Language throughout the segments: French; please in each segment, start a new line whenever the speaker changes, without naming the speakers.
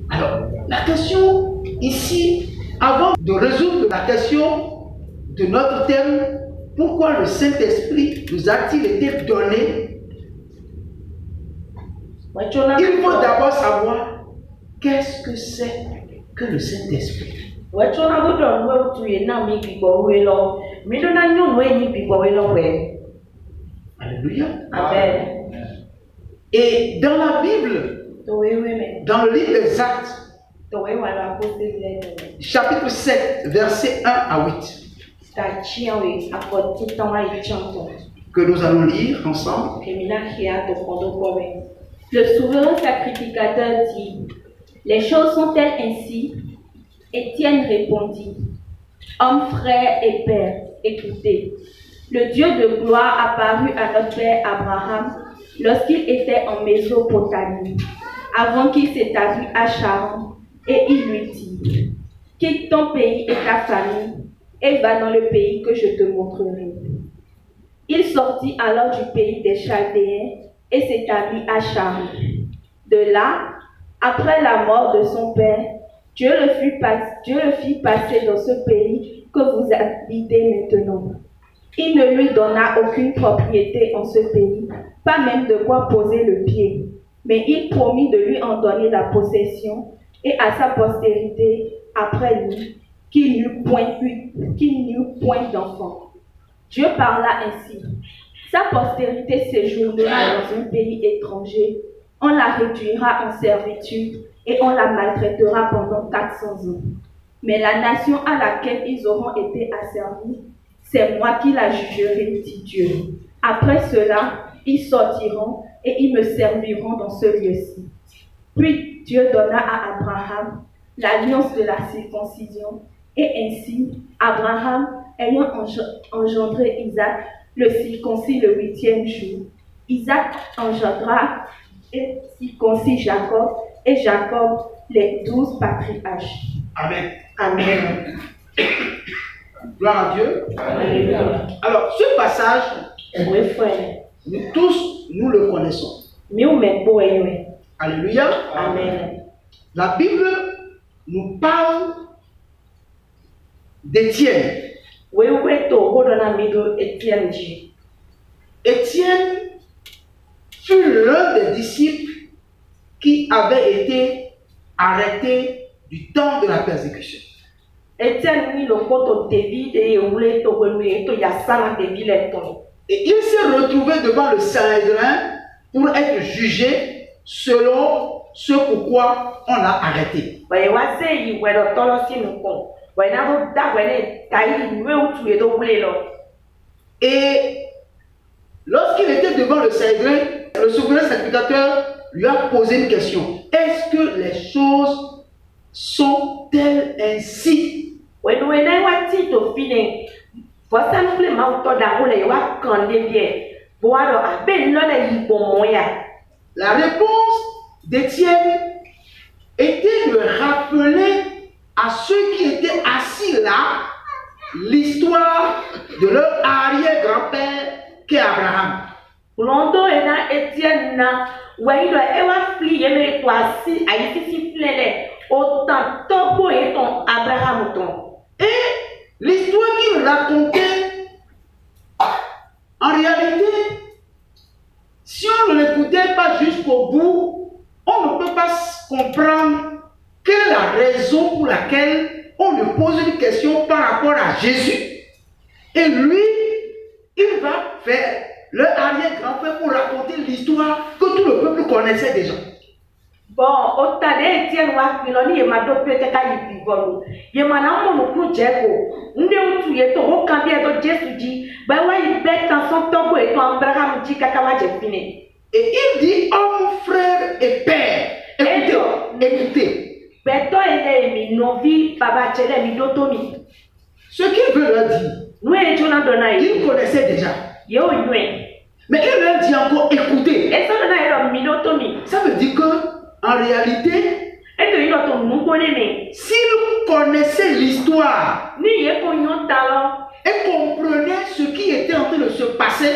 Alors, la question ici, avant de résoudre la question de notre thème, pourquoi le Saint-Esprit nous a-t-il été donné? Il faut d'abord savoir qu'est-ce que c'est que le Saint-Esprit. Alléluia.
Amen.
Et dans la Bible, dans le livre des Actes, chapitre 7, versets 1 à 8, que nous allons lire ensemble.
Le souverain sacrificateur dit: les choses sont-elles ainsi? Étienne répondit: homme, frère et père, écoutez. Le Dieu de gloire apparut à notre père Abraham lorsqu'il était en Mésopotamie, avant qu'il s'établisse à Charan, et il lui dit: quitte ton pays et ta famille, et va dans le pays que je te montrerai. Il sortit alors du pays des Chaldéens et s'établit à Charan. De là, après la mort de son père, Dieu le fit passer dans ce pays que vous habitez maintenant. Il ne lui donna aucune propriété en ce pays, pas même de quoi poser le pied, mais il promit de lui en donner la possession et à sa postérité après lui, qu'il n'eût point d'enfant. Dieu parla ainsi: sa postérité séjournera dans un pays étranger, on la réduira en servitude et on la maltraitera pendant 400 ans. Mais la nation à laquelle ils auront été asservis, c'est moi qui la jugerai, dit Dieu. Après cela, ils sortiront et ils me serviront dans ce lieu-ci. Puis Dieu donna à Abraham l'alliance de la circoncision, et ainsi Abraham, ayant engendré Isaac, le circoncis le 8e jour. Isaac engendra et circoncis Jacob, et Jacob les 12 patriarches.
Amen.
Amen.
Gloire à Dieu.
Amen.
Alors, ce passage,
Oui, frère.
nous tous, nous le connaissons. Alléluia.
Amen.
La Bible nous parle d'Étienne. Étienne fut l'un des disciples qui avait été arrêté du temps de la persécution. Et il s'est retrouvé devant le Sanhédrin pour être jugé selon ce pourquoi on l'a arrêté. Et lorsqu'il était devant le Sanhédrin, le souverain sacrificateur lui a posé une question: est-ce que les choses sont-elles ainsi? La réponse d'Étienne était de rappeler à ceux qui étaient assis là l'histoire de leur arrière-grand-père qu'est Abraham. Et l'histoire qu'il racontait, en réalité, si on ne l'écoutait pas jusqu'au bout, on ne peut pas comprendre quelle est la raison pour laquelle on lui pose une question par rapport à Jésus. Et lui, il va faire leur arrière-grand-père pour raconter l'histoire que tout le peuple connaissait déjà.
Bon, au tas d'Étienne Wafiloni et Madopé Tekayipigolo. Yemana Monuku Djeko. Ndé Outuye to Okambia do Jésus dit, Bawa il bête en son topo et ton Abraham dit Kakawa Jepine.
Et il dit homme, frère et père. Écoutez.
Beto et mi novi baba chele mi dotomi.
Ce qu'il veut leur dire,
nous et Jonah Donai.
Il connaissait déjà.
Yo yue.
Mais il leur dit encore écoutez.
Et ça donne mi dotomi.
Ça veut dire que en réalité, s'il connaissait l'histoire et comprenait ce qui était en train de se passer,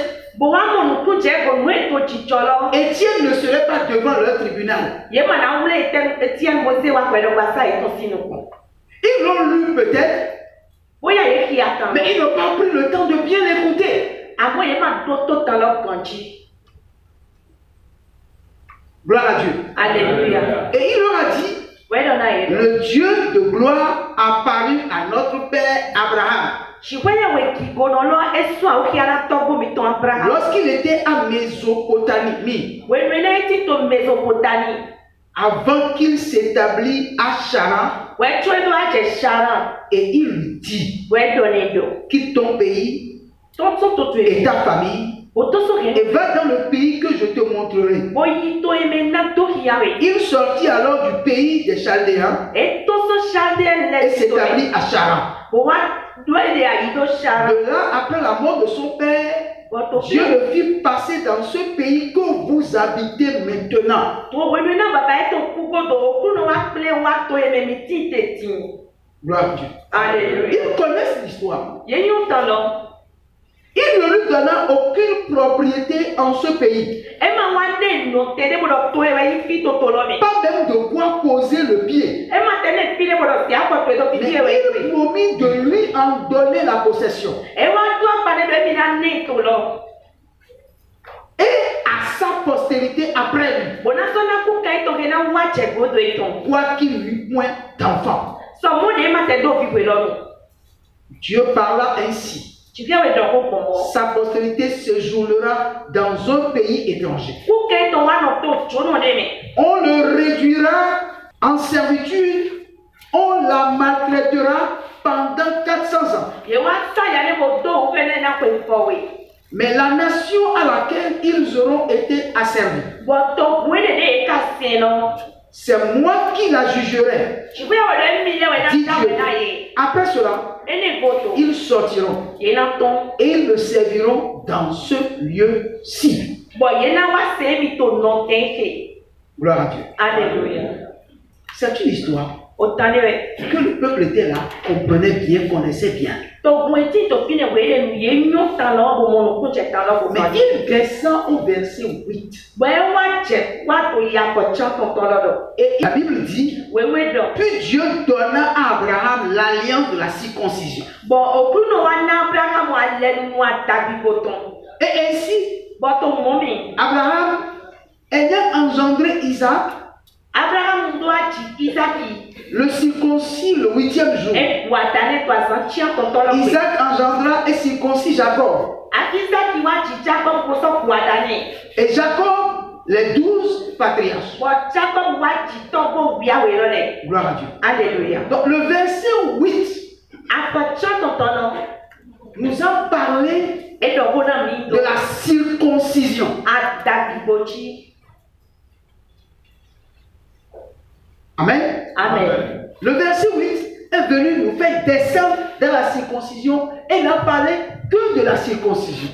Étienne ne serait pas devant leur tribunal. Ils l'ont lu peut-être, mais ils n'ont pas pris le temps de bien l'écouter. Gloire à Dieu.
Alléluia.
Et il leur a dit, le Dieu de gloire apparut à notre père Abraham lorsqu'il était à Mésopotamie, avant qu'il s'établisse à Charan, et il lui dit, quitte ton pays et ta famille et va dans le pays que je te montrerai. Il sortit alors du pays des Chaldéens et s'établit à Charan. De là, après la mort de son père, Dieu le fit passer dans ce pays que vous habitez maintenant. Gloire à Dieu.
Alléluia.
Ils connaissent l'histoire. Il ne lui donna aucune propriété en ce pays. Pas même de quoi poser le pied. Mais il promit de lui en donner la possession. Et à sa postérité après lui, quoiqu'il n'eût point d'enfant. Dieu parla ainsi. Sa postérité séjournera dans un pays étranger. On le réduira en servitude, on la maltraitera pendant 400 ans. Mais la nation à laquelle ils auront été asservis, c'est moi qui la jugerai, dit Dieu. Après cela, ils sortiront et ils le serviront dans ce lieu-ci. Gloire à Dieu.
Alléluia.
C'est une histoire que le peuple était là, comprenait bien, connaissait bien. Mais il descend au verset 8. Et la Bible dit, puis Dieu donna à Abraham l'alliance de la circoncision. Et ainsi, Abraham ayant engendré Isaac, le circoncis le 8e jour. Isaac engendra et circoncis Jacob. Et Jacob, les 12 patriarches. Gloire à Dieu.
Alléluia.
Donc le verset 8 nous a parlé de la circoncision. Amen.
Amen.
Le verset 8 est venu nous faire descendre dans la circoncision et n'a parlé que de la circoncision.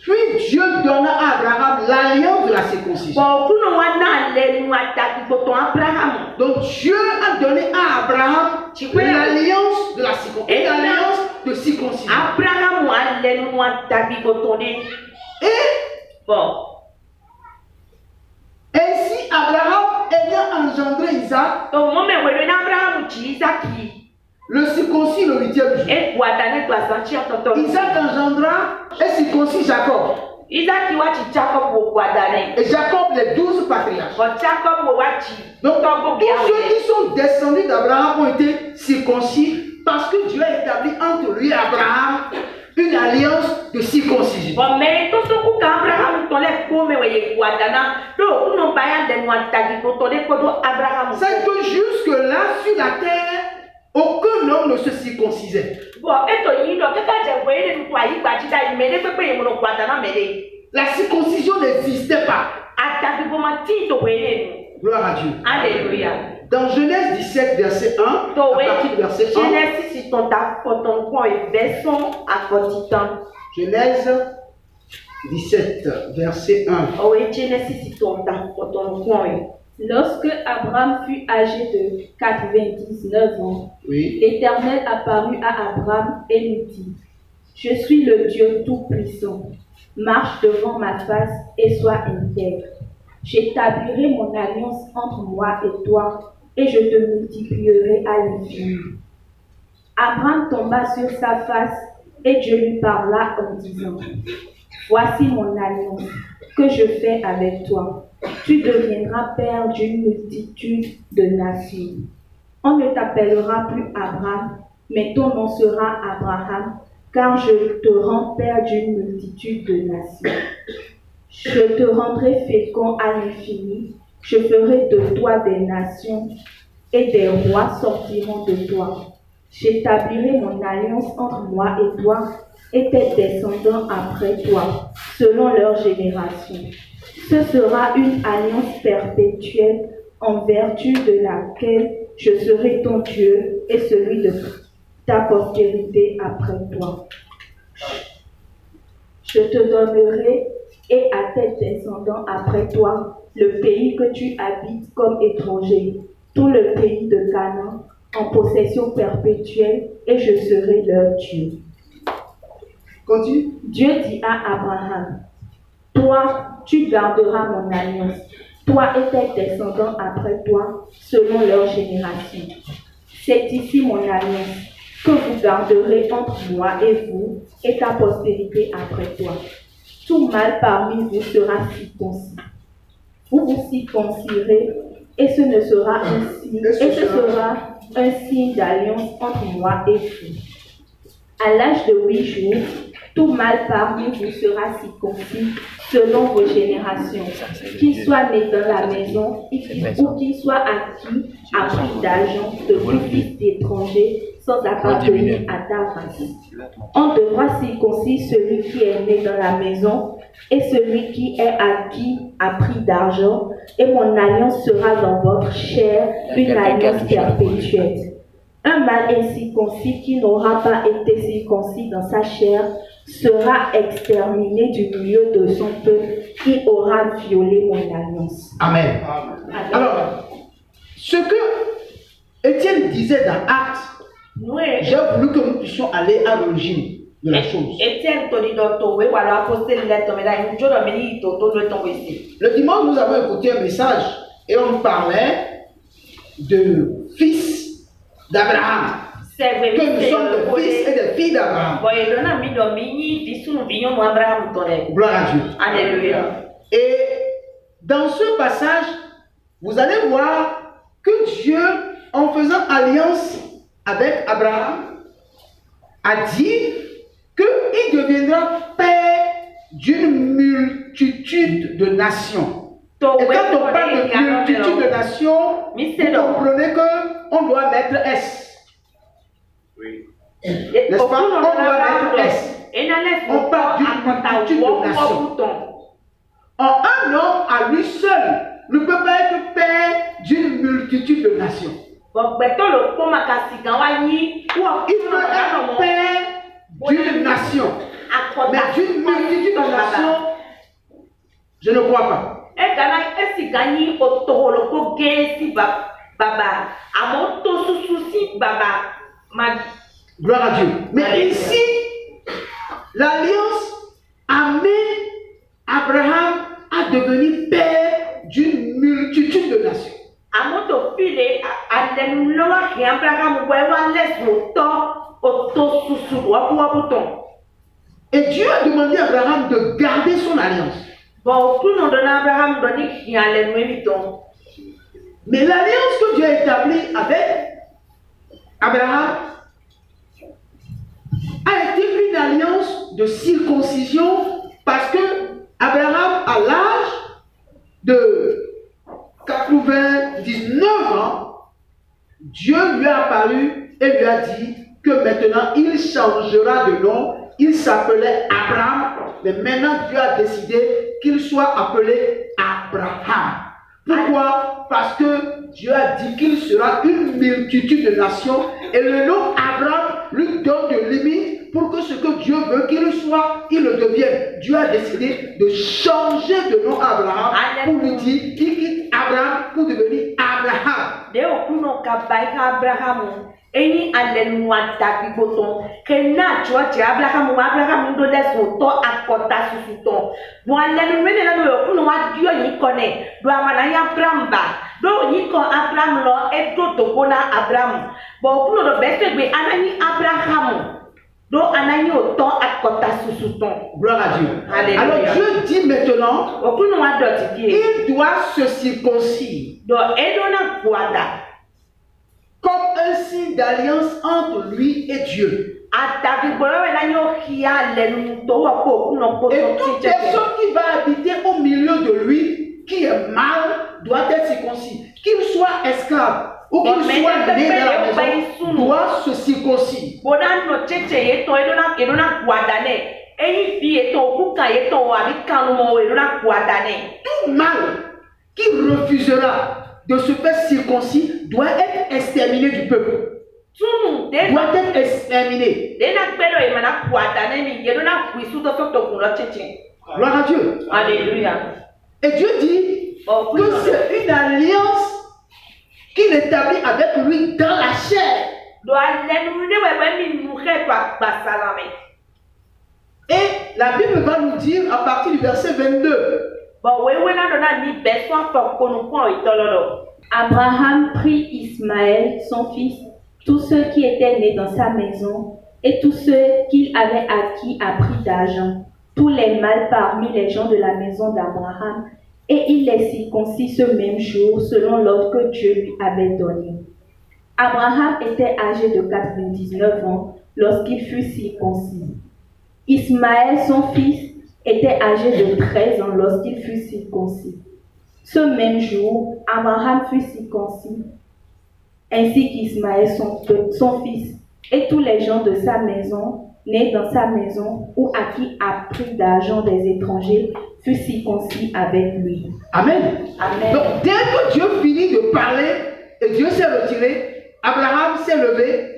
Puis Dieu donna à Abraham l'alliance de la circoncision. Donc Dieu a donné à Abraham l'alliance de la circoncision. Et l'alliance de circoncision. Et ainsi Abraham ayant engendré Isaac, le circoncis le 8e jour. Isaac engendra et circoncis Jacob. Et Jacob les 12 patriarches. Donc tous ceux qui sont descendus d'Abraham ont été circoncis parce que Dieu a établi entre lui et Abraham une alliance de circoncision. C'est que jusque-là sur la terre, aucun homme ne se circoncisait. La circoncision n'existait pas. Gloire à Dieu.
Alléluia.
Dans Genèse 17, verset 1, à partir du verset 1, Genèse 17, verset 1.
Lorsque Abraham fut âgé de 99 ans,
Oui.
l'Éternel apparut à Abraham et lui dit, « Je suis le Dieu Tout-Puissant. Marche devant ma face et sois intègre. J'établirai mon alliance entre moi et toi, et je te multiplierai à l'infini. » Abraham tomba sur sa face, et Dieu lui parla en disant, « Voici mon alliance que je fais avec toi. Tu deviendras père d'une multitude de nations. On ne t'appellera plus Abraham, mais ton nom sera Abraham, car je te rends père d'une multitude de nations. Je te rendrai fécond à l'infini, je ferai de toi des nations, et des rois sortiront de toi. J'établirai mon alliance entre moi et toi, et tes descendants après toi, selon leur génération. Ce sera une alliance perpétuelle en vertu de laquelle je serai ton Dieu et celui de ta postérité après toi. Je te donnerai et à tes descendants après toi le pays que tu habites comme étranger, tout le pays de Canaan, en possession perpétuelle, et je serai leur Dieu.
Continue.
Dieu dit à Abraham, « Toi, tu garderas mon alliance, toi et tes descendants après toi, selon leur génération. C'est ici mon alliance que vous garderez entre moi et vous et ta postérité après toi. Tout mâle parmi vous sera circoncis. Vous vous circoncirez, et ce sera un signe d'alliance entre moi et vous. À l'âge de 8 jours, tout mâle parmi vous sera circoncis selon vos générations, qu'il soit né dans la maison ou qu'il soit acquis à prix d'argent de tout fils d'étranger sans appartenir à ta race. On devra circoncire celui qui est né dans la maison et celui qui est acquis à prix d'argent, et mon alliance sera dans votre chair, une alliance perpétuelle. Un mâle incirconcis qui n'aura pas été circoncis dans sa chair sera exterminé du milieu de son peuple, qui aura violé mon alliance.
Amen. Alors, ce que Étienne disait dans Actes, j'ai voulu que nous puissions aller à l'origine de la chose. Le dimanche, nous avons écouté un message et on parlait de fils d'Abraham. Que nous sommes des fils et des filles d'Abraham. Gloire à Dieu.
Alléluia.
Et dans ce passage, vous allez voir que Dieu, en faisant alliance avec Abraham, a dit qu'il deviendra père d'une multitude de nations. Et quand on parle de multitude de nations, vous comprenez qu'on doit mettre S.
Oui.
N'est-ce pas? On doit mettre S. On parle d'une multitude de nations. Un homme à lui seul ne peut pas être père d'une multitude de nations. Il peut être père d'une nation. Mais d'une multitude de nations, je ne crois pas. Gloire à Dieu. Mais ici, l'alliance amène Abraham à devenir père d'une multitude de nations. Et Dieu a demandé à Abraham de garder son alliance. Mais l'alliance que Dieu a établie avec Abraham a été une alliance de circoncision, parce que Abraham, à l'âge de 99 ans, Dieu lui a apparu et lui a dit que maintenant il changera de nom. Il s'appelait Abraham, mais maintenant Dieu a décidé qu'il soit appelé Abraham. Pourquoi? Parce que Dieu a dit qu'il sera une multitude de nations, et le nom Abraham lui donne de limites pour que ce que Dieu veut qu'il soit, il le devienne. Dieu a décidé de changer de nom à Abraham pour lui dire qu'il quitte Abraham Abraham pour devenir Abraham.
De okuno kabaika Abraham. Eni alenu adabi boton. Kena George Abraham do leso to akota susuton. Bo alenu mene na do okuno wa dio yi kone. Do amana ya Abraham ba. Do yi ko Abraham lo e do to bona Abraham. Bo okuno do besegbe anani Abraham. Do anani oto akota susuton.
Gloire à Dieu.
Alléluia.
Alors Dieu dit maintenant,
Okuno wa doti die.
il doit se circoncire
Do edona kwada.
comme un signe d'alliance entre lui et Dieu. Et toute personne qui va habiter au milieu de lui, qui est mâle, doit être circoncis. Qu'il soit esclave ou qu'il soit né dans la maison, doit se circoncire. Tout mâle qui refusera de se faire circoncis doit être exterminé du peuple. Doit être exterminé. Gloire à Dieu.
Alléluia.
Et Dieu dit que c'est une alliance qu'il établit avec lui dans la chair. Et la Bible va nous dire à partir du verset 22.
Abraham prit Ismaël, son fils, tous ceux qui étaient nés dans sa maison, et tous ceux qu'il avait acquis à prix d'argent, tous les mâles parmi les gens de la maison d'Abraham, et il les circoncit ce même jour, selon l'ordre que Dieu lui avait donné. Abraham était âgé de 99 ans lorsqu'il fut circoncis. Ismaël, son fils, était âgé de 13 ans lorsqu'il fut circoncis. Ce même jour, Abraham fut circoncis, ainsi qu'Ismaël, son fils, et tous les gens de sa maison, nés dans sa maison, ou acquis à prix d'argent des étrangers, furent circoncis avec lui.
Amen.
Amen.
Donc, dès que Dieu finit de parler, et Dieu s'est retiré, Abraham s'est levé,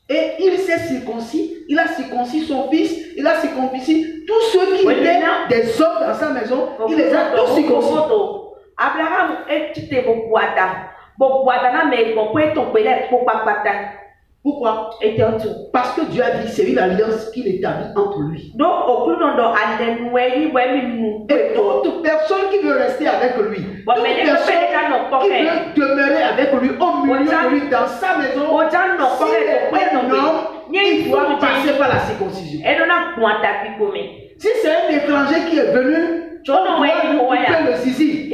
et il s'est circoncis, il a circoncis son fils, il a circoncis tous ceux qui étaient des hommes dans sa maison, il les a tous circoncis.
Abraham est bokwada mais bon
Pourquoi? Parce que Dieu a dit c'est une alliance qu'il établit entre lui. Et toute personne qui veut rester avec lui, toute personne qui veut demeurer avec lui, au milieu de lui, dans sa maison, s'il est un homme, il doit passer par la circoncision. Si c'est un étranger qui est venu, on doit lui couper le zizi.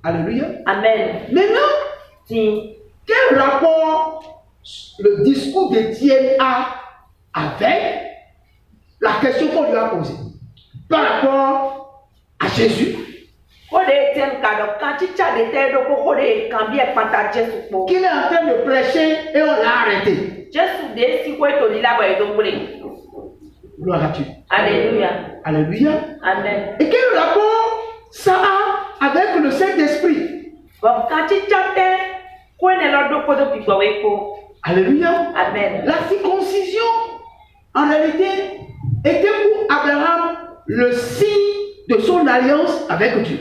Alléluia.
Amen.
Maintenant, quel rapport le discours d'Étienne a avec la question qu'on lui a posée par rapport à Jésus? Qu'il est en train de prêcher et on l'a arrêté. Gloire à Dieu.
Alléluia.
Alléluia.
Amen.
Et quel rapport ça a avec le Saint-Esprit? Alléluia.
Amen.
La circoncision, en réalité, était pour Abraham le signe de son alliance avec Dieu.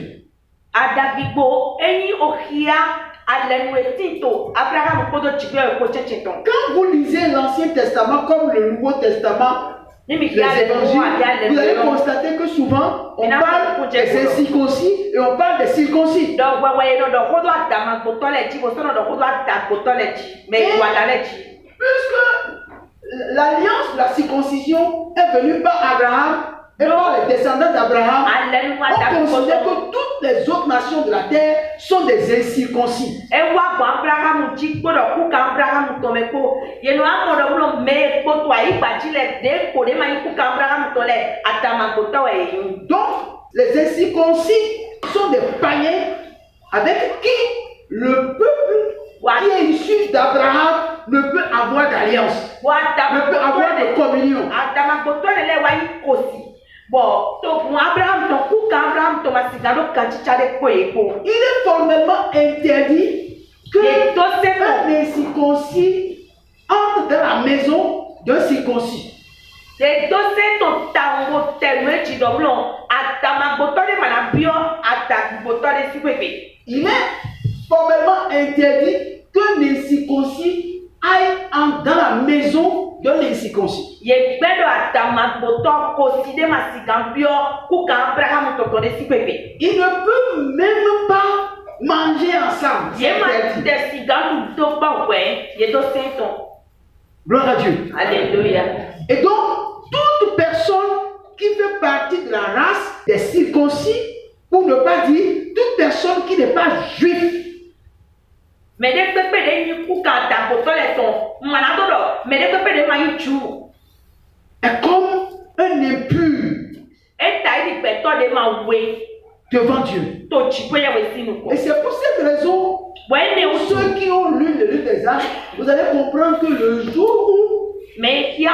Quand vous lisez l'Ancien Testament comme le Nouveau Testament, les évangiles, vous allez constater que souvent on parle des incirconcis et on parle des circoncis. Puisque l'alliance de la circoncision est venue par Abraham et par les descendants d'Abraham, on considère que toutes les autres nations de la terre sont des incirconcis. Donc, les incirconcis sont des païens avec qui le peuple qui est issu d'Abraham ne peut avoir d'alliance, ne peut avoir de communion. Il est formellement interdit que un incirconcis entre dans la maison d'un circoncis. il est formellement interdit que l'incirconcis aille dans la maison de l'incirconcis. Il ne peut même pas manger ensemble. Gloire à Dieu.
Alléluia.
Et donc, toute personne qui fait partie de la race des circoncis, pour ne pas dire toute personne qui n'est pas juif,
mais dès que les gens
est comme un impur devant Dieu. Et c'est pour cette raison, ceux qui ont lu le livre des Actes, vous allez comprendre que le jour où Dieu a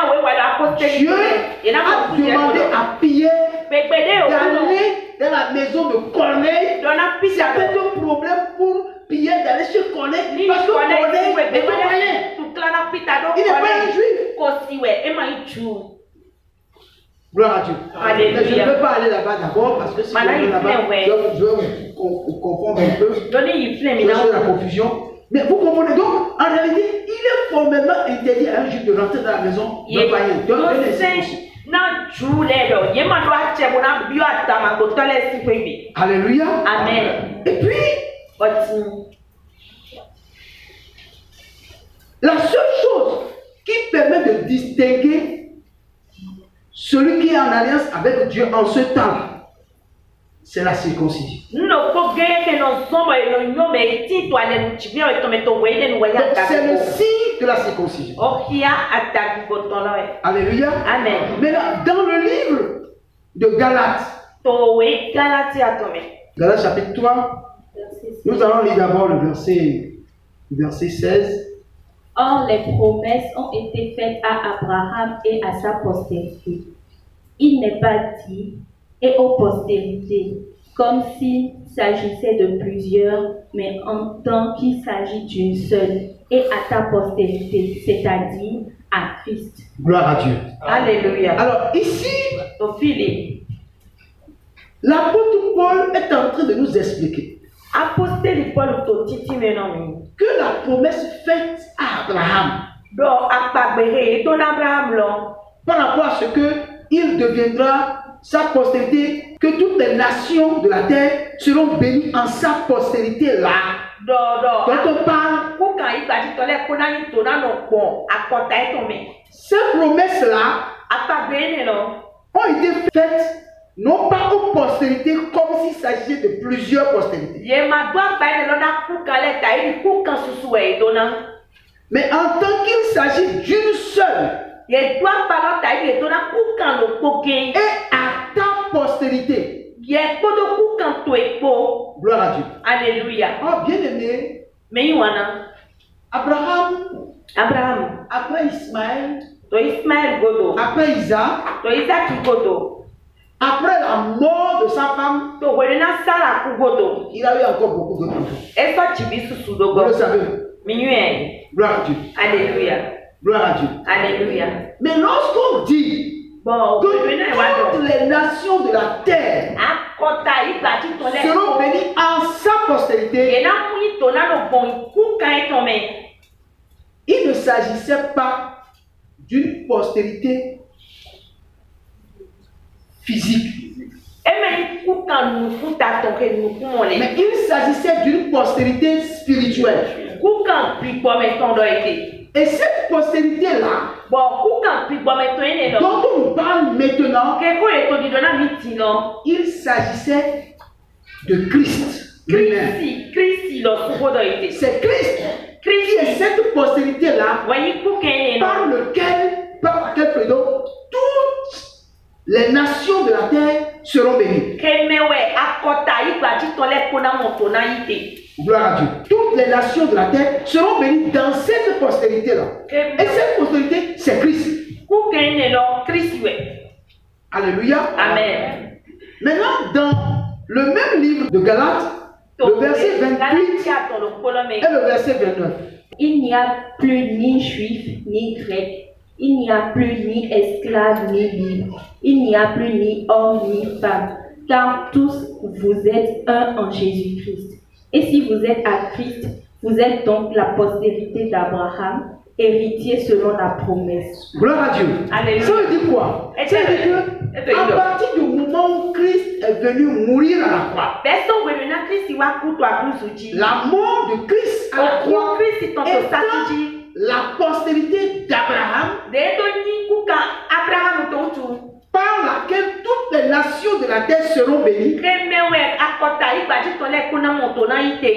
demandé à Pierre d'aller dans la maison de Corneille, il y avait un problème pour Pierre d'aller chez Corneille, parce que Corneille n'est pas païen. Il n'est pas un juif. Gloire à Dieu.
Alléluia.
Mais je ne peux pas aller là-bas d'abord parce que si je vais là-bas, je vais vous confondre un peu. Je vais faire la confusion. Mais vous comprenez donc, en réalité, il est formellement interdit à un juif de rentrer dans la maison d'un païen. Alléluia.
Amen.
Et puis, la seule chose qui permet de distinguer celui qui est en alliance avec Dieu en ce temps, c'est la circoncision. Donc c'est le signe de la circoncision. Alléluia.
Amen.
Mais là, dans le livre de Galates, Galates chapitre 3, nous allons lire d'abord le verset 16.
Or, les promesses ont été faites à Abraham et à sa postérité. Il n'est pas dit et aux postérités, comme s'il s'agissait de plusieurs, mais en tant qu'il s'agit d'une seule, et à ta postérité, c'est-à-dire à Christ.
Gloire à Dieu.
Alléluia.
Alors ici,
au Philippe,
l'apôtre Paul est en train de nous expliquer que la promesse faite à Abraham par rapport à ce qu'il deviendra sa postérité, que toutes les nations de la terre seront bénies en sa postérité là. Quand on parle, ces promesses là ont été faites non pas aux postérités comme s'il s'agissait de plusieurs postérités. Mais en tant qu'il s'agit d'une seule. Et à ta postérité. Gloire à Dieu.
Alléluia.
Oh, bien aimé. Abraham. Après Ismaël. Après Isaac. Après la mort de sa femme, il a eu encore beaucoup de enfants. Vous le savez. Gloire à Dieu.
Alléluia.
Gloire à Dieu.
Alléluia.
Mais lorsqu'on dit que toutes les nations de la terre seront bénies en sa postérité, il ne s'agissait pas d'une postérité physique. Mais il s'agissait d'une postérité spirituelle. Et cette postérité-là, dont on nous parle maintenant, il s'agissait de Christ lui-même. C'est Christ qui est cette postérité-là par laquelle toutes les nations de la terre seront bénies. Gloire à Dieu. Toutes les nations de la terre seront bénies dans cette postérité-là. Et cette postérité, c'est Christ. Alléluia.
Amen.
Maintenant, dans le même livre de Galates, le verset 28 et le verset 29.
Il n'y a plus ni juif ni grec. Il n'y a plus ni esclave ni libre. Il n'y a plus ni homme ni femme. car tous vous êtes un en Jésus-Christ. Et si vous êtes à Christ, vous êtes donc la postérité d'Abraham, héritier selon la promesse.
Gloire à Dieu.
Alléluia.
Ça veut dire quoi? Ça veut dire que à partir du moment où Christ est venu mourir à la croix, la mort de Christ à la croix étant la postérité d'Abraham, par laquelle toutes les nations de la terre seront bénies.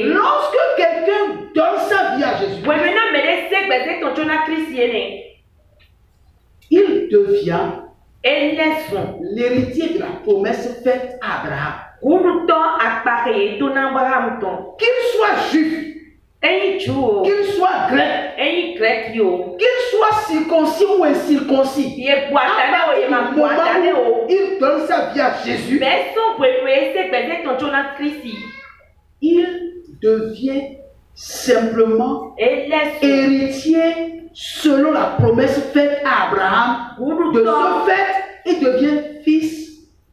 Lorsque quelqu'un donne sa vie à Jésus, il devient l'héritier de la promesse faite à Abraham. Qu'il soit juif, qu'il soit grec, qu'il soit circoncis ou incirconcis, à partir du moment où il donne sa vie à Jésus, il devient simplement héritier selon la promesse faite à Abraham. De ce fait, il devient fils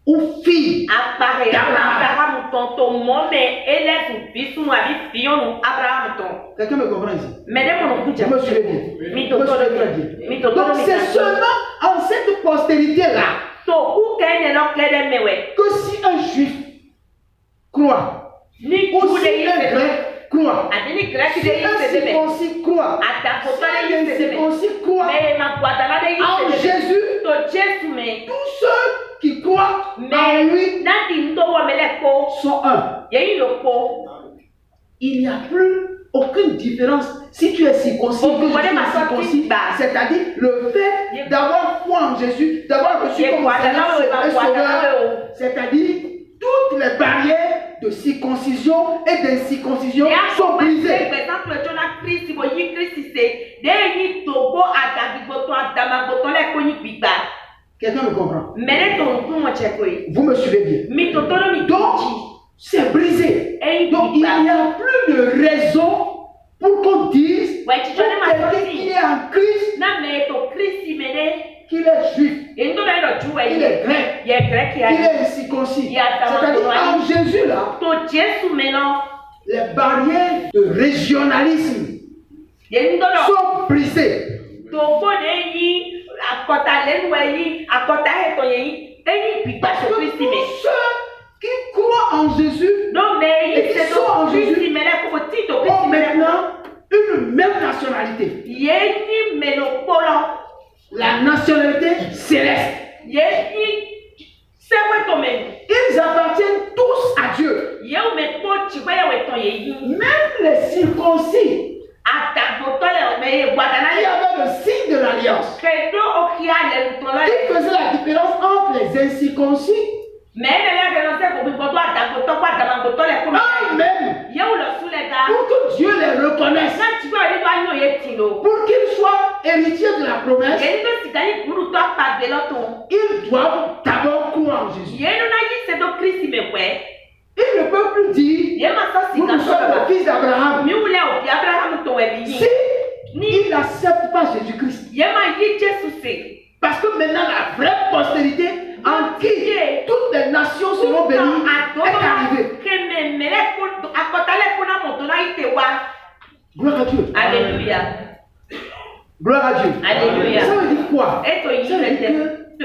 ou fille d'Abraham. Quelqu'un me comprend ici? Je me suis dit. Donc c'est seulement en cette postérité-là que si un juif croit, ou si un grec croit, si un circoncis croit, si un circoncis croit en Jésus, tous ceux qui croient en lui sont un. Il n'y a plus aucune différence si tu es circoncis ou que je suis circoncis. C'est-à-dire le fait d'avoir foi en Jésus, d'avoir reçu comme un sauveur, c'est-à-dire toutes les barrières de circoncision et d'incirconcision sont brisées. Quelqu'un me comprend? Vous me suivez bien? Donc, c'est brisé. Donc, il n'y a plus de raison pour qu'on dise quelqu'un qui est en Christ, qu'il est juif, qu'il est grec, qu'il est incirconcis. C'est-à-dire en Jésus là, les barrières de régionalisme sont brisées. Parce que tous ceux qui croient en Jésus et qui sont en Jésus ont maintenant une même nationalité. La nationalité céleste. Ils appartiennent tous à Dieu. Même les circoncis qui avaient le signe de l'alliance, qui faisaient la différence entre les incirconcis pour que Dieu les reconnaisse, pour qu'ils soient héritiers de la promesse, ils doivent d'abord croire en Jésus. Ils ne peuvent plus dire nous sommes les fils d'Abraham si ils n'acceptent pas Jésus-Christ. Parce que maintenant la vraie postérité en qui toutes les nations seront bénies est arrivée. Gloire à Dieu.
Alléluia.
Gloire à Dieu.
Alléluia.
Ça veut dire quoi? Ça veut dire que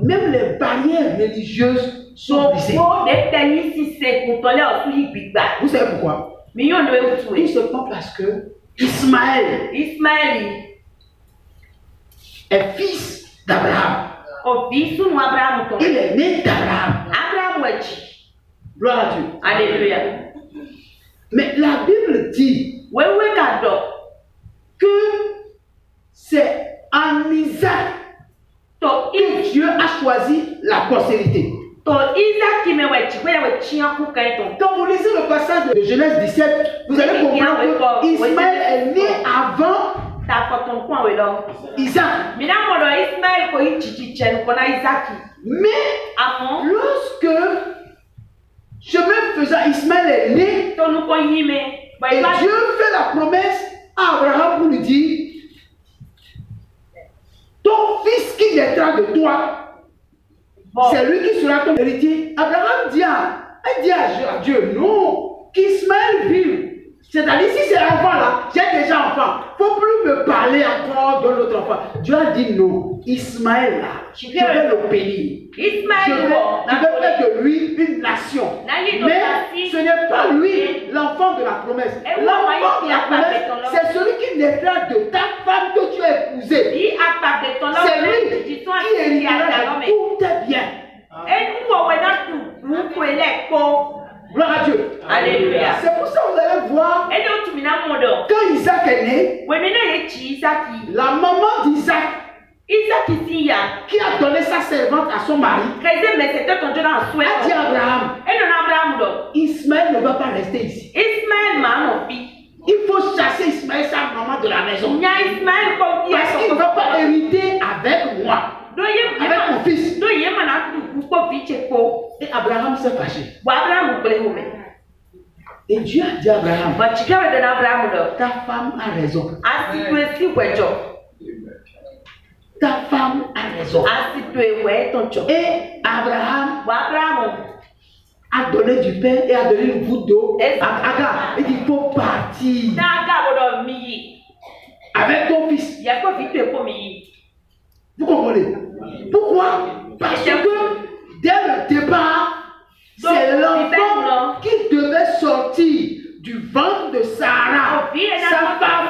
même les barrières religieuses sont brisées. Vous savez pourquoi? Tout simplement parce que Ismaël est fils d'Abraham. Il est né d'Abraham. Gloire à Dieu.
Alléluia.
Mais la Bible dit que c'est en Isaac que Dieu a choisi la postérité. Quand vous lisez le passage de Genèse 17, vous allez comprendre que Ismaël est né avant Isaac. Mais lorsque chemin faisant, Ismaël est né, et Dieu fait la promesse à Abraham pour lui dire ton fils qui naîtra de toi, c'est lui qui sera ton héritier. Abraham dit à Dieu, non, qu'Ismaël vive. C'est-à-dire, si c'est l'enfant là, j'ai déjà enfant. Il ne faut plus me parler encore de l'autre enfant. Dieu a dit non, Ismaël là, je vais le bénir. Je vais faire de lui une nation. Mais ce n'est pas lui l'enfant de la promesse. L'enfant de la promesse, c'est celui qui naîtra de ta femme que tu as épousée. C'est lui qui héritera de tous tes biens. Gloire à Dieu.
Alléluia.
C'est pour ça que vous allez voir, quand Isaac est né, la maman d'Isaac, qui a donné sa servante à son mari, a dit à Abraham, Ismaël ne va pas rester ici. Il faut chasser Ismaël, sa maman, de la maison. Parce qu'il ne va pas hériter avec moi, avec mon fils. Et Abraham s'est fâché. Et Dieu a dit à Abraham, ta femme a raison. Ta femme a raison. Et Abraham a donné du pain et a donné une goutte d'eau à Agar. Il dit, il faut partir avec ton fils. Vous comprenez? Pourquoi? Parce que dès le départ, c'est l'enfant qui devait sortir du ventre de Sarah, sa femme,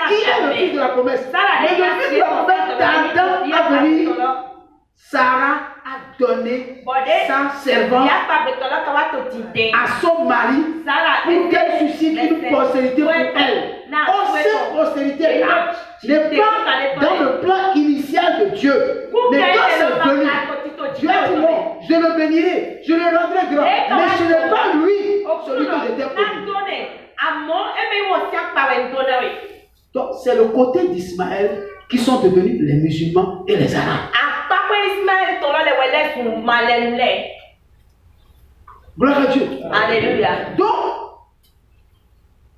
qui est le fils de la promesse. Mais le fils de la promesse tardant à venir, Sarah a donné sa servante à son mari pour qu'elle suscite une postérité pour elle. Or, cette postérité-là n'est pas dans le plan initial de Dieu. Mais quand c'est venu, Dieu a dit non, je le bénirai, je le rendrai grand. Mais ce n'est pas lui, celui que j'étais promis. Donc, c'est le côté d'Ismaël qui sont devenus les musulmans et les arabes. Gloire à Dieu.
Alléluia.
Donc,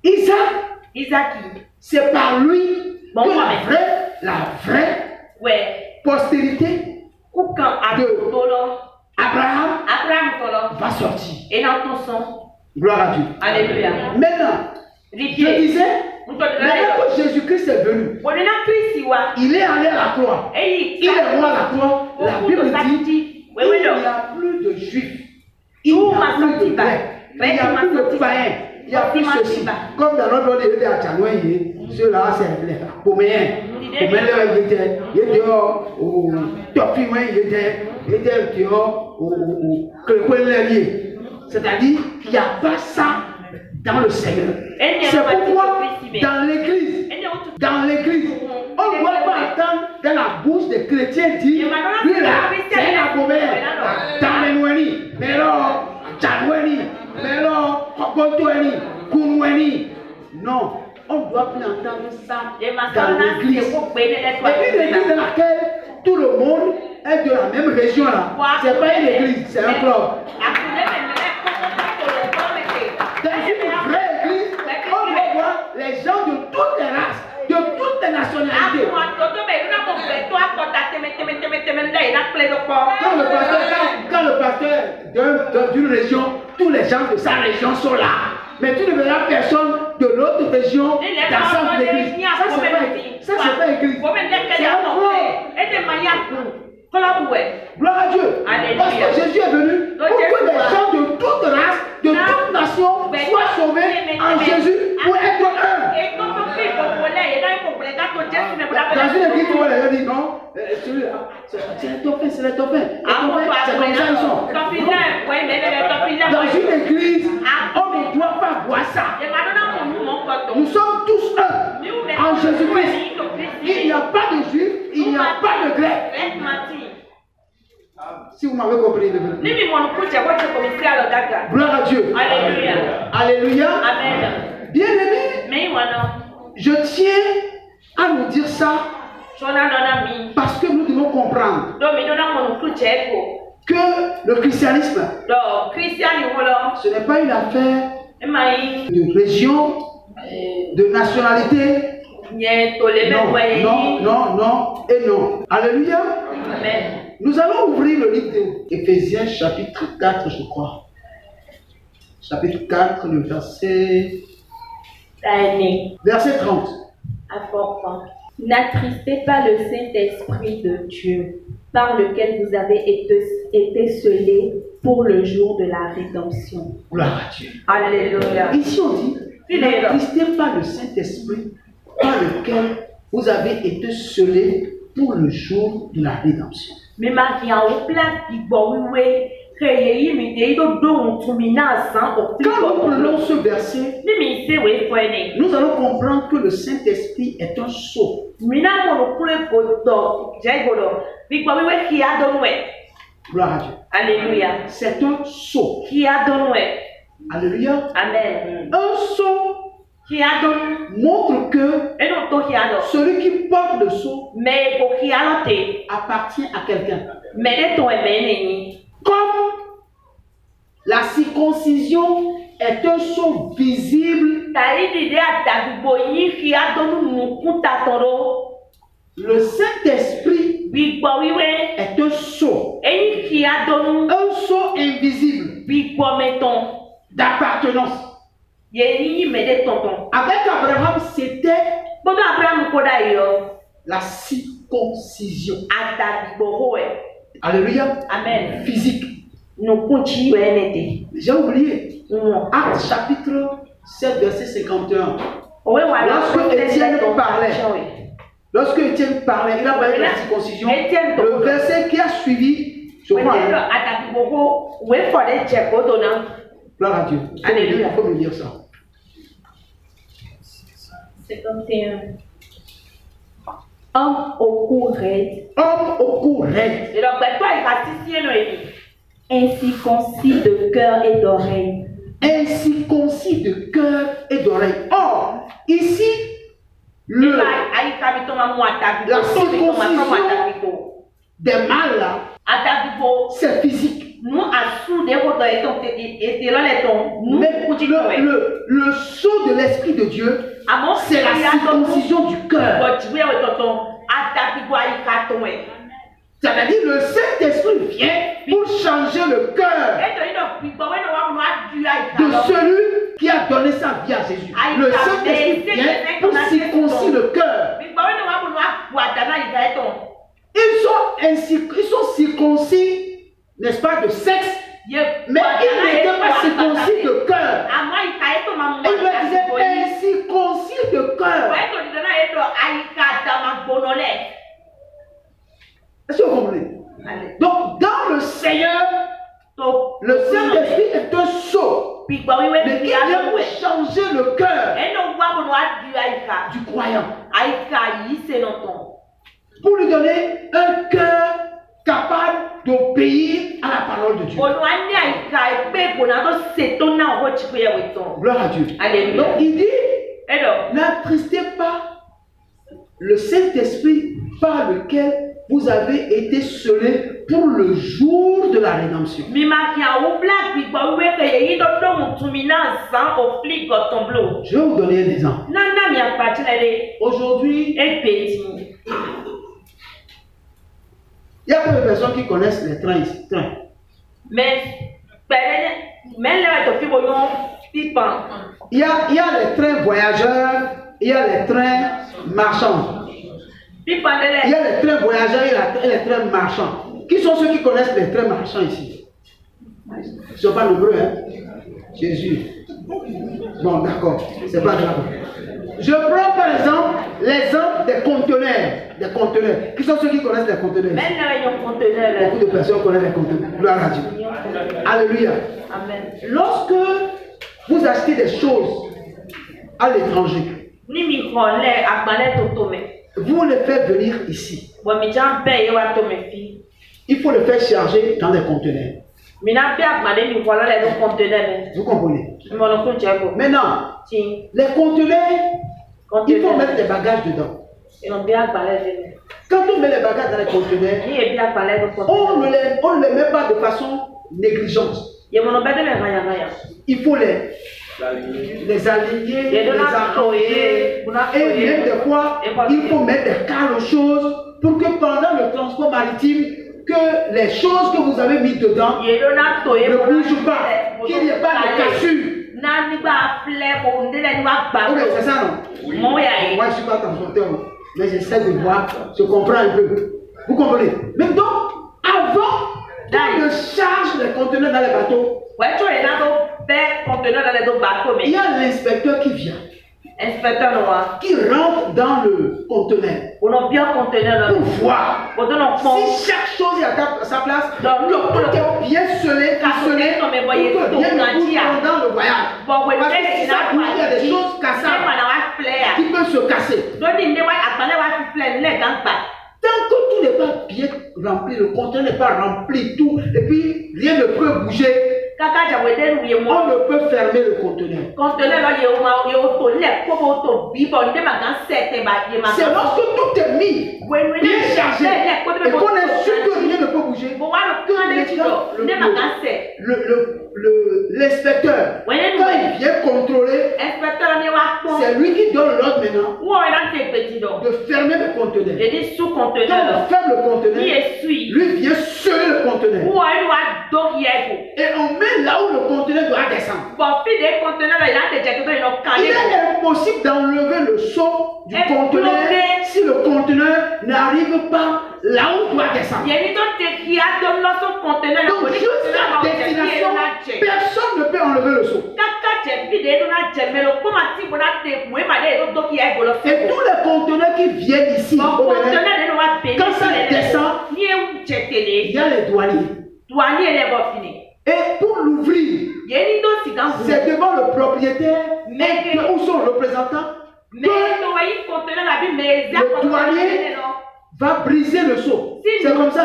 Isaac, c'est par lui que la vraie postérité de Abraham va sortir. Gloire à Dieu.
Alléluia.
Maintenant, je disais, maintenant que Jésus-Christ est venu, il est allé à la croix. Il est roi à la croix. La Bible dit, il n'y a plus de juifs. Il n'y a plus de grecs. Il n'y a plus de païens. Il n'y a plus ceci. Comme dans notre monde, il y a des Tchanoïs, ceux-là, c'est les Poméens. Poméens, il était au Topimouin, il était dehors au Créquelérier. C'est-à-dire qu'il n'y a pas ça dans le Seigneur. C'est pourquoi dans l'église, on ne doit pas attendre dans la bouche des chrétiens dire, lui là, c'est un Poméen. Dans les Nouénis, mais là, Tchanoïs, mais là, Kokotoéni, Kounouéni. Non, on ne doit plus entendre ça dans l'église. Et une église dans laquelle tout le monde est de la même région là. Ce n'est pas une église, c'est un club. Dans une vraie église, on doit voir les gens de toutes les races, de toutes les nationalités. Quand le pasteur d'une région, tous les gens de sa région sont là. Mais tu ne verras personne de l'autre région dans cette église. Ça, c'est pas église. C'est un club. Gloire à Dieu. Alléluia. Parce que Jésus est venu pour que les gens de toute race, de toute nation soient sauvés en Jésus pour être un. Dans une église, tu vois les gens dire non, c'est les topins, c'est les topins. C'est comme ça ils sont. Dans une église, on ne doit pas voir ça. Nous sommes tous un en Jésus-Christ. Il n'y a pas de juif, il n'y a pas de grec. Si vous m'avez compris, gloire à Dieu.
Alléluia.
Alléluia.
Amen.
Bien aimé, je tiens à nous dire ça parce que nous devons comprendre que le christianisme, ce n'est pas une affaire de région, de nationalité. Non, non, non, non et non. Alléluia.
Amen.
Nous allons ouvrir le livre d'Éphésiens chapitre 4, je crois. Chapitre 4, le verset 30.
N'attristez pas le Saint-Esprit de Dieu, par lequel vous avez été scellés pour le jour de la rédemption.
Gloire à Dieu.
Alléluia.
Ici on dit, n'attristez pas le Saint-Esprit par lequel vous avez été scellés pour le jour de la rédemption. Quand nous prenons ce verset, nous allons comprendre que le Saint-Esprit est un sceau. Gloire à Dieu.
Alléluia.
C'est un sceau. Alléluia.
Amen.
Un sceau montre que celui qui porte le sceau appartient à quelqu'un. Comme la circoncision est un sceau visible, le Saint-Esprit est un sceau. Un sceau invisible d'appartenance. Avec Abraham, c'était la circoncision. Alléluia.
Amen.
Physique. J'ai oublié. Acte chapitre 7, verset 51. Lorsque Étienne parlait, il a parlé de la circoncision. Le verset qui a suivi, je crois. Gloire à Dieu.
Alléluia.
Il faut me dire ça.
51. Homme au cou raide.
Homme au cou raide.
Incirconcis de cœur et d'oreille.
Incirconcis de cœur et d'oreille. Or, ici, la circoncision des mâles là, c'est physique. Mais le sceau de l'Esprit de Dieu, c'est la circoncision du cœur. C'est-à-dire le Saint-Esprit vient pour changer le cœur de celui qui a donné sa vie à Jésus. Le Saint-Esprit vient pour circoncire le cœur. Ils sont circoncis, n'est-ce pas, de sexe, mais ils n'étaient pas circoncis de cœur. Et il leur disait incirconcis de cœur. Est-ce que vous comprenez? Donc, dans le Seigneur, le Saint-Esprit est un sceau, mais qui vient pour changer le cœur du croyant, pour lui donner un cœur capable d'obéir à la parole de Dieu. Gloire à Dieu.
Alléluia.
Donc, il dit, n'attristez pas le Saint-Esprit par lequel vous avez été scellés pour le jour de la rédemption. Je vais vous donner un exemple. Aujourd'hui, il y a peu de personnes qui connaissent les trains ici. Il y a les trains voyageurs, il y a les trains marchands. Il y a les trains voyageurs et les trains marchands. Qui sont ceux qui connaissent les trains marchands ici? Ils ne sont pas nombreux, hein? Jésus. Bon, d'accord, c'est pas grave. Je prends par exemple l'exemple des conteneurs. Des conteneurs. Qui sont ceux qui connaissent les conteneurs? Beaucoup de personnes connaissent les conteneurs. Gloire à Dieu. Alléluia.
Amen.
Lorsque vous achetez des choses à l'étranger, vous les faites venir ici. Il faut les faire charger dans des conteneurs. Vous comprenez? Maintenant, les conteneurs, il faut mettre des bagages dedans. Quand on met les bagages dans les conteneurs, on ne les met pas de façon négligente. Il faut les aligner, les arranger. Et même des fois, il faut mettre des cales aux choses pour que pendant le transport maritime, que les choses que vous avez mises dedans ne bougent pas, qu'il n'y ait pas de cassure. Ok, c'est ça non? Moi je ne suis pas transporteur, mais j'essaie de voir, je comprends un peu. Vous comprenez? Mais donc, avant qu'on ne charge les conteneurs dans les bateaux, il y a l'inspecteur qui vient. Qui rentre dans le conteneur pour voir si chaque chose est à sa place, que tout est bien scellé, pour que rien ne bouge pendant le voyage. Parce que si ça bouge, il y a des choses cassables qui peuvent se casser. Tant que tout n'est pas bien rempli, le conteneur n'est pas rempli, tout, et puis rien ne peut bouger, on ne peut fermer le conteneur. C'est lorsque tout est mis, bien chargé, et qu'on est sûr que rien ne peut bouger, que l'inspecteur, quand il vient contrôler, c'est lui qui donne l'ordre maintenant de fermer le conteneur. Quand on ferme le conteneur, lui vient sceller le conteneur. Et on met là où le conteneur doit descendre. Il est impossible d'enlever le seau du conteneur si le conteneur n'arrive pas là où doit descendre. Donc jusqu'à destination, personne ne peut enlever le seau. Et tous les conteneurs qui viennent ici, quand ça descend, il y a les douaniers. Et pour l'ouvrir, c'est devant le propriétaire ou son représentant que le douanier va briser le seau. C'est comme ça.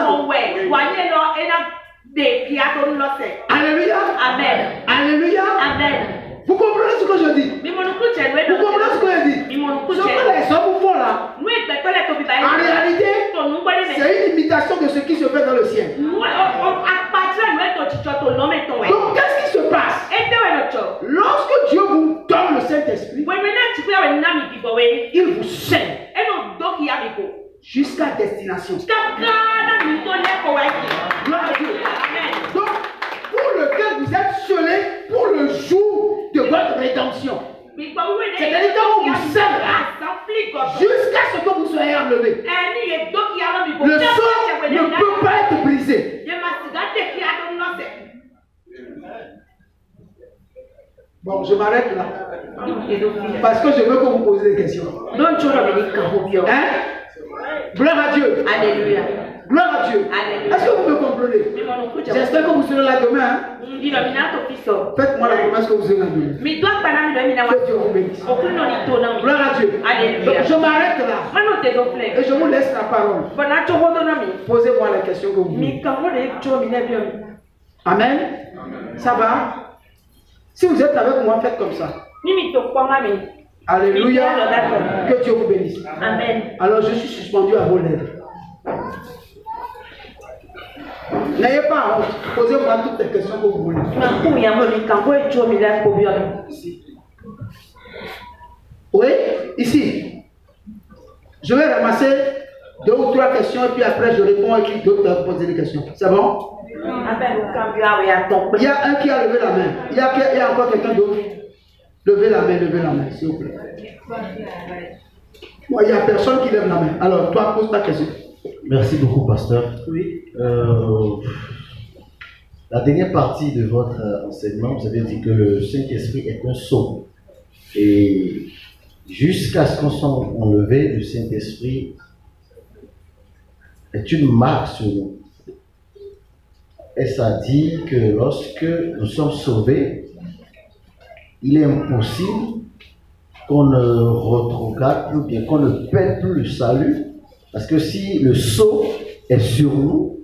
Alléluia. Amen. Alléluia. Amen. Vous comprenez ce que je dis? Vous comprenez ce que je dis? Ce que les hommes font là, en réalité, c'est une imitation de ce qui se fait dans le ciel. Donc, qu'est-ce qui se passe? Lorsque Dieu vous donne le Saint-Esprit, il vous scelle jusqu'à destination. Gloire à Dieu. Donc, pour lequel vous êtes scellé pour le jour de votre rédemption. C'est-à-dire quand on vous scelle jusqu'à ce que vous soyez enlevé. Le sort ne peut pas être brisé. Bon, je m'arrête là. Parce que je veux que vous posiez des questions. Hein? Gloire à Dieu. Alléluia. Gloire à Dieu. Est-ce que vous me comprenez? J'espère que vous serez là demain. Hein? Faites-moi la promesse que vous serez là demain. Que Dieu vous bénisse. Gloire à Dieu. Donc, je m'arrête là. Et je vous laisse la parole. Posez-moi la question que vous voulez. Amen. Ça va? Si vous êtes avec moi, faites comme ça. Alléluia. Que Dieu vous bénisse. Amen. Alors je suis suspendu à vos lèvres. N'ayez pas honte. Posez-moi toutes les questions que vous voulez. Oui, ici. Je vais ramasser 2 ou 3 questions et puis après je réponds et puis d'autres peuvent poser des questions. C'est bon? Il y a un qui a levé la main. Il y a encore quelqu'un d'autre. Levez la main, s'il vous plaît. Moi, il n'y a personne qui lève la main. Alors, toi, pose ta question.
Merci beaucoup, pasteur.
Oui.
La dernière partie de votre enseignement, vous avez dit que le Saint-Esprit est un sceau. Et jusqu'à ce qu'on soit enlevé, le Saint-Esprit est une marque sur nous. Et ça dit que lorsque nous sommes sauvés, il est impossible qu'on ne retrograde plus, bien qu'on ne perde plus le salut. Parce que si le sceau est sur nous,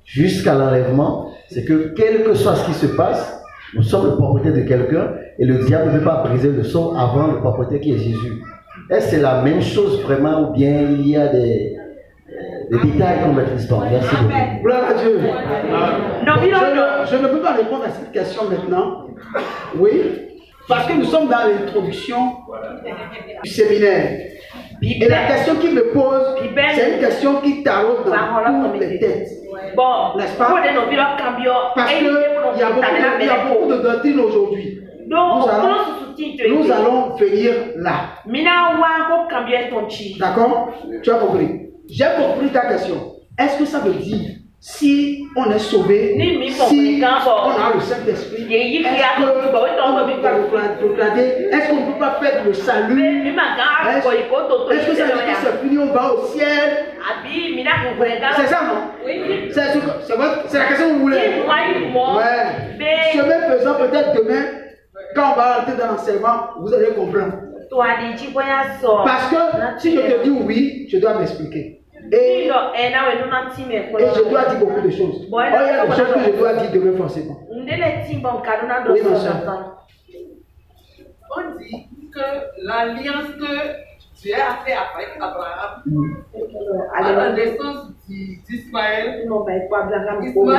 jusqu'à l'enlèvement, c'est que quel que soit ce qui se passe, nous sommes le propriétaire de quelqu'un et le diable ne peut pas briser le sceau avant le propriétaire qui est Jésus. Est-ce que c'est la même chose vraiment ou bien il y a des détails qu'on maîtrise pas? Merci beaucoup.
Gloire à Dieu. Je ne peux pas répondre à cette question maintenant. Oui. Parce que nous sommes dans l'introduction du séminaire. Et la question qu'il me pose, c'est une question qui taraude dans toutes les têtes.
Bon,
n'est-ce pas?
pour des noms, il cambio.
Parce qu'il y a beaucoup de doctrines aujourd'hui.
Donc,
Nous allons venir là. D'accord? Tu as compris? J'ai compris ta question. Est-ce que ça veut dire si on est sauvé, si on a le Saint-Esprit, est-ce qu'on ne peut pas faire le salut? Est-ce que ça veut dire que c'est fini, on va au ciel? C'est ça, non?
Oui.
C'est la question que vous voulez. Ouais. Chemin faisant, peut-être demain, quand on va rentrer dans l'enseignement, vous allez comprendre. Parce que si je te dis oui, je dois m'expliquer. Et je dois dire beaucoup de choses. Oh, il y a des choses que je dois dire demain forcément. Oui, mon cher.
On dit que l'alliance que Dieu a fait avec Abraham, à la naissance d'Ismaël,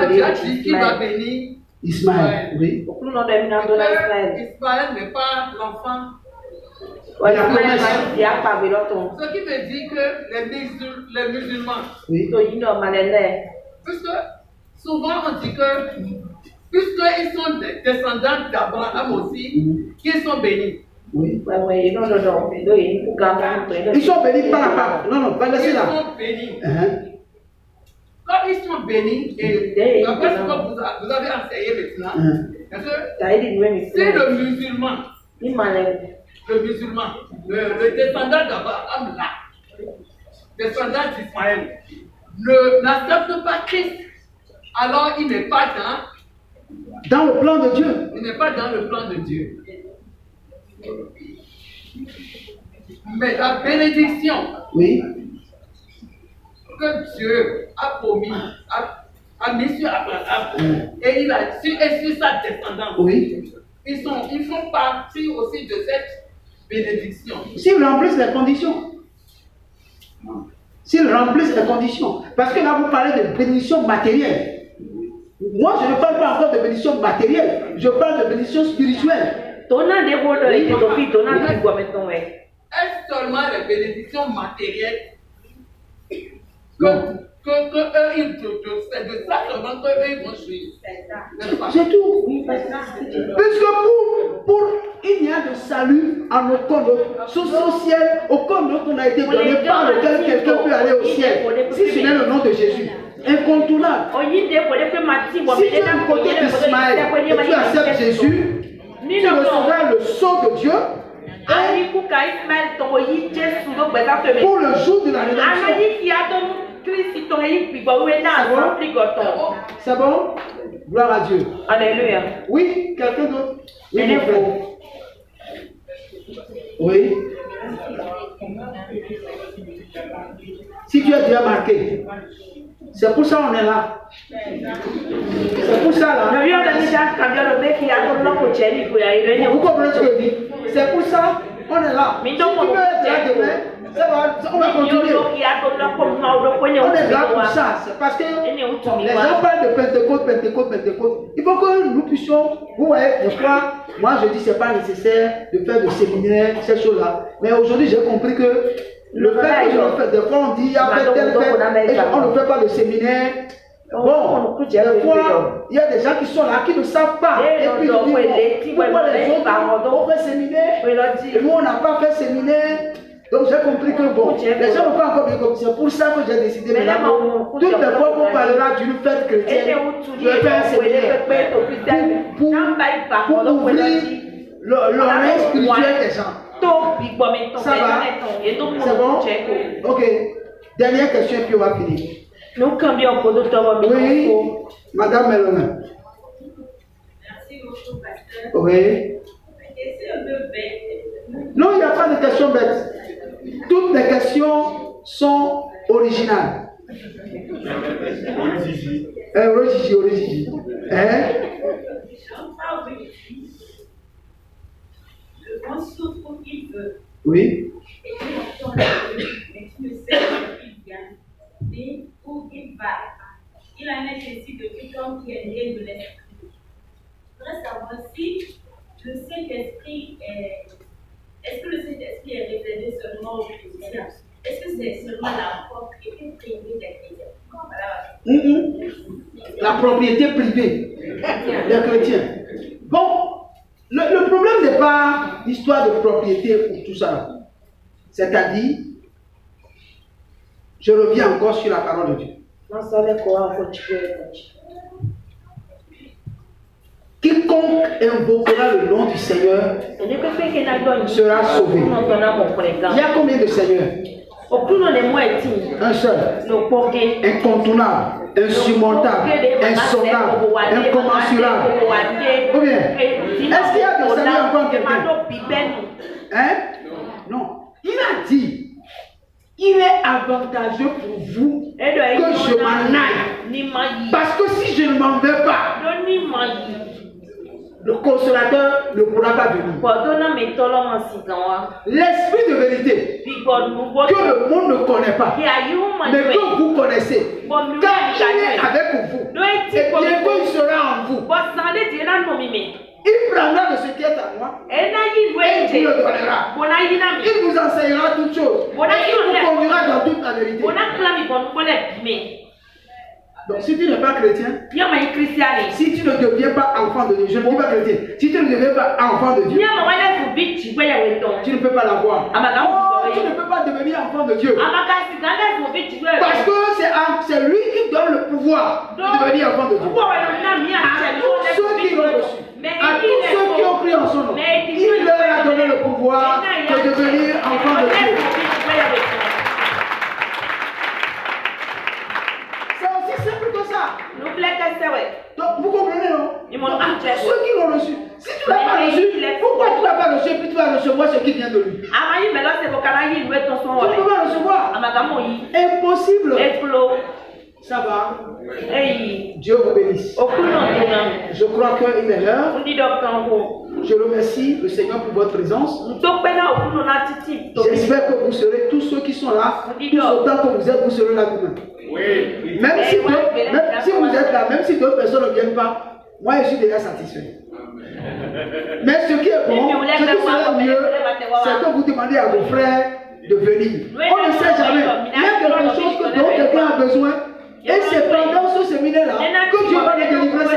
Dieu a dit qu'il va bénir
Ismaël, oui.
Ismaël n'est pas l'enfant. Ce qui veut dire que les musulmans,
oui.
puisque souvent on dit que, puisqu'ils sont des descendants d'Abraham aussi, qu'ils sont bénis.
Oui. Ils sont bénis par la part. Non, non, pas laisser là.
Ils sont bénis. Comme ils sont bénis, et après ce que vous avez enseigné maintenant, c'est le musulman. Le musulman, le descendant d'Abraham là, descendant d'Ismaël, n'accepte pas Christ, alors il n'est pas
dans le plan de Dieu.
Il n'est pas dans le plan de Dieu. Mais la bénédiction,
oui,
que Dieu a promis, a mis sur Abraham, et il a sur sa descendance.
Oui.
Ils font partie aussi de cette bénédiction.
S'ils remplissent les conditions. S'ils remplissent les conditions. Parce que là, vous parlez de bénédiction matérielle. Moi, je ne parle pas encore de bénédiction matérielle. Je parle de bénédiction spirituelle.
Est-ce seulement les bénédictions matérielles c'est de ça seulement qu'eux vont suivre.
C'est tout. Puisque pour il n'y a de salut en aucun autre. Sous au ciel, aucun autre on a été donné par lequel quelqu'un peut aller au ciel. Si ce n'est le nom de Jésus. Incontournable. Si tu es du côté d'Ismaël et tu acceptes Jésus, tu recevras le sceau de Dieu. Pour le jour de la rédemption. C'est bon? Gloire à Dieu.
Alléluia.
Oui, quelqu'un d'autre? Oui, mon frère. Oui. Si tu es déjà marqué, c'est pour ça qu'on est là. C'est pour ça là. Vous comprenez ce que je dis? C'est pour ça qu'on est là. Si tu veux être là demain, on va continuer. On est là pour ça. C'est parce que les gens parlent de Pentecôte. Il faut que nous puissions, vous voyez, des fois, moi je dis que ce n'est pas nécessaire de faire de séminaire, ces choses-là. Mais aujourd'hui, j'ai compris que le fait que je le fais, des fois on dit, il y a fait tel fait, et on ne fait pas de séminaire. Bon, des fois, il y a des gens qui sont là, qui ne savent pas. Et puis ils disent, pourquoi les autres ont fait séminaire et nous on n'a pas fait séminaire. Donc j'ai compris que bon, les gens n'ont pas encore bien compris. C'est pour ça que j'ai décidé maintenant. Toutes les fois qu'on parlera d'une fête chrétienne, je vais faire un séminaire pour ouvrir l'oreille spirituelle des gens. Ça va? C'est bon? Ok. Dernière question et puis on va finir. Oui, Madame Mélona.
Merci beaucoup, pasteur.
Oui.
C'est un peu bête.
Non, il n'y a pas de questions bêtes. Toutes les questions sont originales. Origigi. Hein?
Le grand souffre où il veut.
Oui.
Et mais tu ne sais pas où il vient, ni où il va. Il en est ainsi de quelqu'un qui est né de l'esprit. Je voudrais savoir si le Saint-Esprit est-ce que le Saint-Esprit est réservé seulement aux chrétiens? Est-ce que c'est seulement la foi qui est privée des chrétiens?
propriété privée. Les chrétiens. Bon, le problème n'est pas l'histoire de propriété ou tout ça. C'est-à-dire, je reviens encore sur la parole de Dieu. Quiconque invoquera le nom du Seigneur sera sauvé. Il y a combien de seigneurs? Un seul. Incontournable, insurmontable, insondable, incommensurable. Ou bien, est-ce qu'il y a des seigneurs encore quelqu'un? Hein? Non. Il a dit, il est avantageux pour vous que je m'en aille. Parce que si je ne m'en vais pas, le consolateur ne pourra pas venir. L'esprit de vérité que le monde ne connaît pas, mais que vous connaissez, car il est avec vous, et bientôt il sera en vous. Il prendra de ce qui est à moi et il vous le donnera. Il vous enseignera toutes choses. Et il vous conduira dans toute la vérité. Donc si tu n'es pas chrétien, si tu ne deviens pas enfant de Dieu, je ne dis pas chrétien, si tu ne deviens pas enfant de Dieu, tu ne peux pas l'avoir. Oh, tu ne peux pas devenir enfant de Dieu. Parce que c'est lui qui donne le pouvoir de devenir enfant de Dieu. À tous ceux qui l'ont reçu, à tous ceux qui ont cru en son nom, il leur a donné le pouvoir de devenir enfant de Dieu. Donc vous comprenez, non? Ceux qui l'ont reçu. Si tu ne l'as pas reçu, pourquoi tu ne l'as pas reçu et puis tu vas recevoir ce qui vient de lui? Tu ne peux pas recevoir. Impossible. Ça va. Dieu vous bénisse. Je crois qu'il est l'heure. Je remercie le Seigneur pour votre présence. J'espère que vous serez tous ceux qui sont là, tous autant que vous êtes, vous serez là demain. Oui. Même si vous êtes là, même si d'autres personnes ne viennent pas, moi je suis déjà satisfait. Mais ce qui est bon, ce qui serait mieux, c'est que vous demandez à vos frères de venir. On ne sait jamais. Il y a quelque chose dont quelqu'un a besoin. Et c'est pendant ce séminaire-là que Dieu va nous délivrer ça.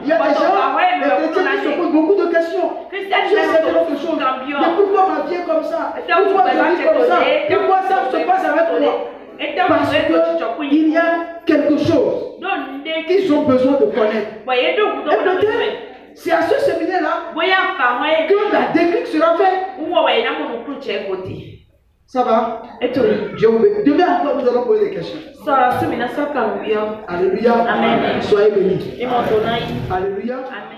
Il y a des gens, les chrétiens qui se posent beaucoup de questions. Je sais quelque chose. Mais pourquoi ma vie est comme ça? Pourquoi je vis comme ça? Pourquoi ça se passe avec moi? Parce qu'il y a quelque chose qu'ils ont besoin de connaître. Et peut-être, c'est à ce séminaire-là que la déclic sera faite. Ça va? Dieu vous bénisse. Demain encore, nous allons poser des questions. Alléluia.
Amen.
Soyez bénis. Alléluia.
Amen.